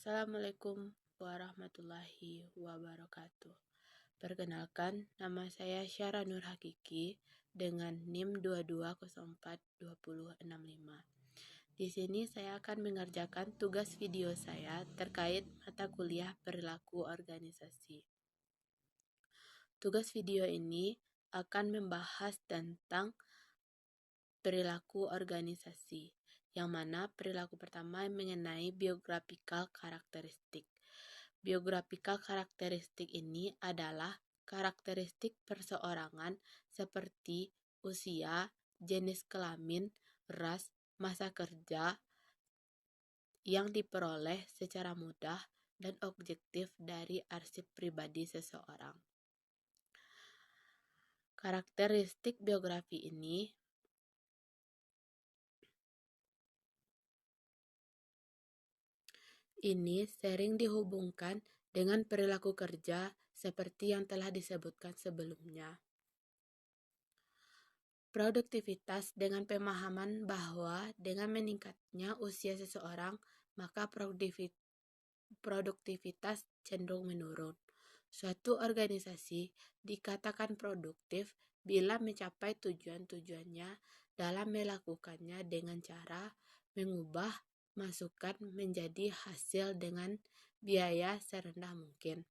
Assalamualaikum warahmatullahi wabarakatuh. Perkenalkan, nama saya Syara Nur Hakiki dengan NIM 22042065. Di sini saya akan mengerjakan tugas video saya terkait mata kuliah perilaku organisasi. Tugas video ini akan membahas tentang perilaku organisasi, yang mana perilaku pertama mengenai biographical karakteristik. Biographical karakteristik ini adalah karakteristik perseorangan seperti usia, jenis kelamin, ras, masa kerja yang diperoleh secara mudah dan objektif dari arsip pribadi seseorang. Karakteristik biografi ini sering dihubungkan dengan perilaku kerja seperti yang telah disebutkan sebelumnya. Produktivitas dengan pemahaman bahwa dengan meningkatnya usia seseorang, maka produktivitas cenderung menurun. Suatu organisasi dikatakan produktif bila mencapai tujuan-tujuannya dalam melakukannya dengan cara mengubah masukan menjadi hasil dengan biaya serendah mungkin.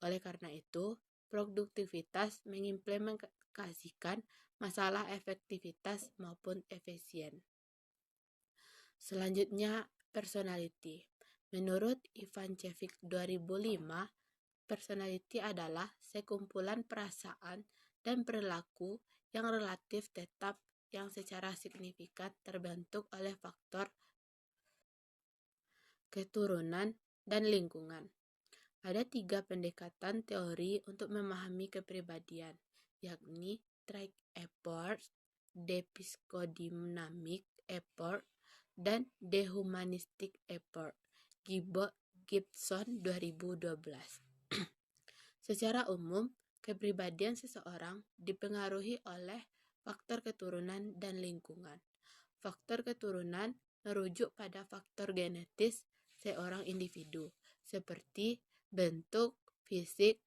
Oleh karena itu, produktivitas mengimplementasikan masalah efektivitas maupun efisien. Selanjutnya, personality. Menurut Ivancevic 2005, personality adalah sekumpulan perasaan dan perilaku yang relatif tetap yang secara signifikan terbentuk oleh faktor keturunan, dan lingkungan. Ada 3 pendekatan teori untuk memahami kepribadian, yakni Trait Approach, Depsychodynamic Approach, dan Dehumanistic Approach. Gibson 2012. Secara umum, kepribadian seseorang dipengaruhi oleh faktor keturunan dan lingkungan. Faktor keturunan merujuk pada faktor genetis seorang individu, seperti bentuk fisik,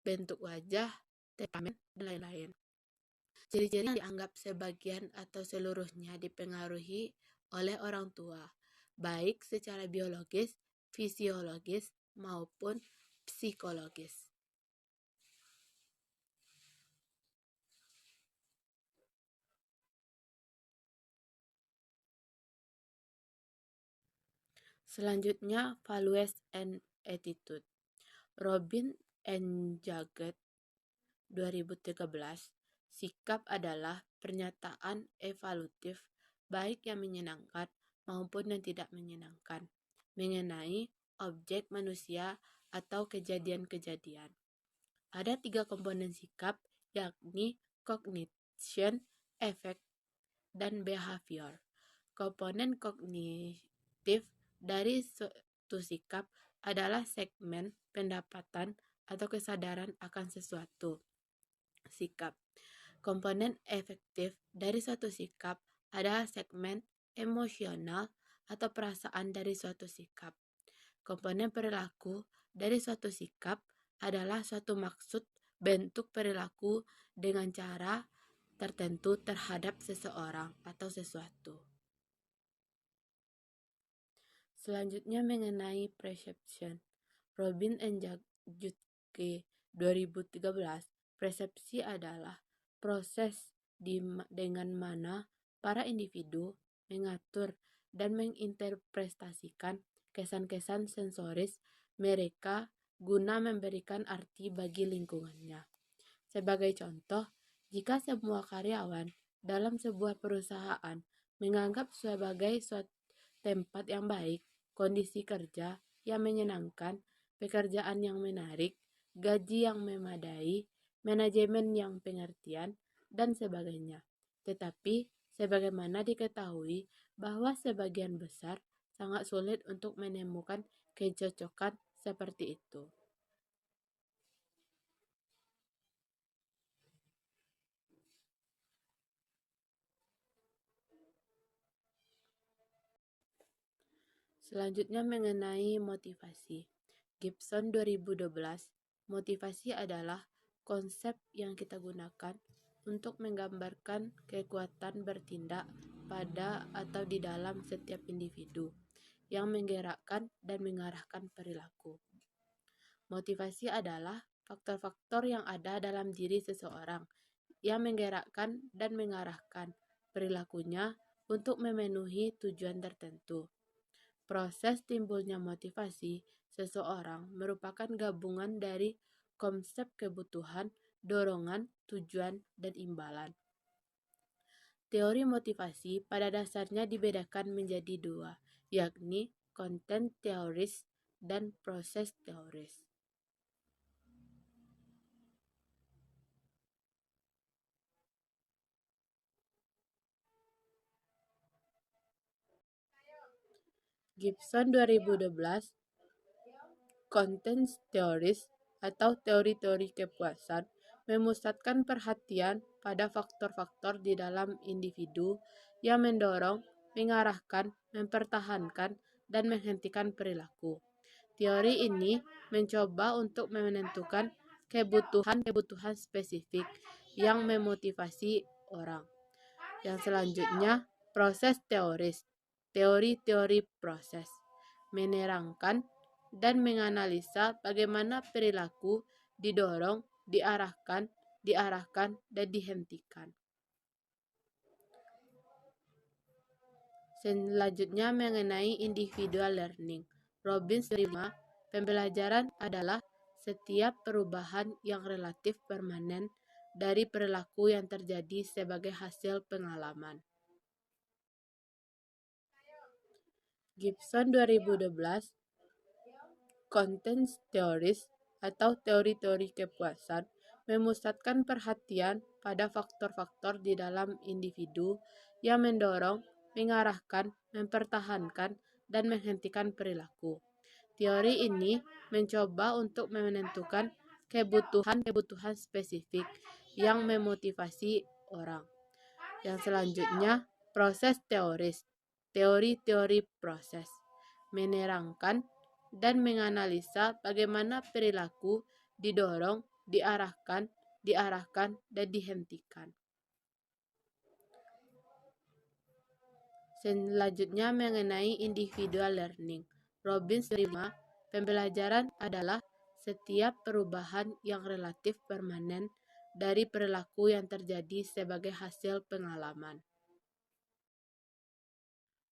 bentuk wajah, temperamen, dan lain-lain. Ciri-ciri yang dianggap sebagian atau seluruhnya dipengaruhi oleh orang tua, baik secara biologis, fisiologis, maupun psikologis. Selanjutnya, values and attitude. Robin and Jagged 2013, sikap adalah pernyataan evaluatif baik yang menyenangkan maupun yang tidak menyenangkan mengenai objek manusia atau kejadian-kejadian. Ada 3 komponen sikap, yakni cognition, affect, dan behavior. Komponen kognitif dari suatu sikap adalah segmen pendapatan atau kesadaran akan sesuatu sikap. Komponen efektif dari suatu sikap adalah segmen emosional atau perasaan dari suatu sikap. Komponen perilaku dari suatu sikap adalah suatu maksud bentuk perilaku dengan cara tertentu terhadap seseorang atau sesuatu. Selanjutnya mengenai perception. Robin and Jagged 2013, persepsi adalah proses dengan mana para individu mengatur dan menginterpretasikan kesan-kesan sensoris mereka guna memberikan arti bagi lingkungannya. Sebagai contoh, jika semua karyawan dalam sebuah perusahaan menganggap sebagai suatu tempat yang baik, kondisi kerja yang menyenangkan, pekerjaan yang menarik, gaji yang memadai, manajemen yang pengertian, dan sebagainya. Tetapi, sebagaimana diketahui bahwa sebagian besar sangat sulit untuk menemukan kecocokan seperti itu. Selanjutnya mengenai motivasi. Gibson 2012, motivasi adalah konsep yang kita gunakan untuk menggambarkan kekuatan bertindak pada atau di dalam setiap individu yang menggerakkan dan mengarahkan perilaku. Motivasi adalah faktor-faktor yang ada dalam diri seseorang yang menggerakkan dan mengarahkan perilakunya untuk memenuhi tujuan tertentu. Proses timbulnya motivasi seseorang merupakan gabungan dari konsep kebutuhan, dorongan, tujuan, dan imbalan. Teori motivasi pada dasarnya dibedakan menjadi dua, yakni content theories dan process theories. Gibson 2012, content theories atau teori-teori kepuasan memusatkan perhatian pada faktor-faktor di dalam individu yang mendorong, mengarahkan, mempertahankan, dan menghentikan perilaku. Teori ini mencoba untuk menentukan kebutuhan-kebutuhan spesifik yang memotivasi orang. Yang selanjutnya, proses teoris, teori-teori proses, menerangkan dan menganalisa bagaimana perilaku didorong, diarahkan, dan dihentikan. Selanjutnya mengenai individual learning. Robbins 5, pembelajaran adalah setiap perubahan yang relatif permanen dari perilaku yang terjadi sebagai hasil pengalaman. Gibson 2012, content theories atau teori-teori kepuasan memusatkan perhatian pada faktor-faktor di dalam individu yang mendorong, mengarahkan, mempertahankan, dan menghentikan perilaku. Teori ini mencoba untuk menentukan kebutuhan-kebutuhan spesifik yang memotivasi orang. Yang selanjutnya, proses teoris, teori-teori proses, menerangkan dan menganalisa bagaimana perilaku didorong, diarahkan, dan dihentikan. Selanjutnya mengenai individual learning. Robbins 5, pembelajaran adalah setiap perubahan yang relatif permanen dari perilaku yang terjadi sebagai hasil pengalaman.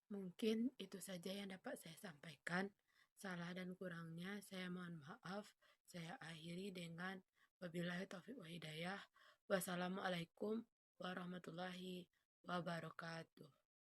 Mungkin itu saja yang dapat saya sampaikan. Salah dan kurangnya saya mohon maaf. Saya akhiri dengan wabillahi taufiq wa hidayah. Wassalamualaikum warahmatullahi wabarakatuh.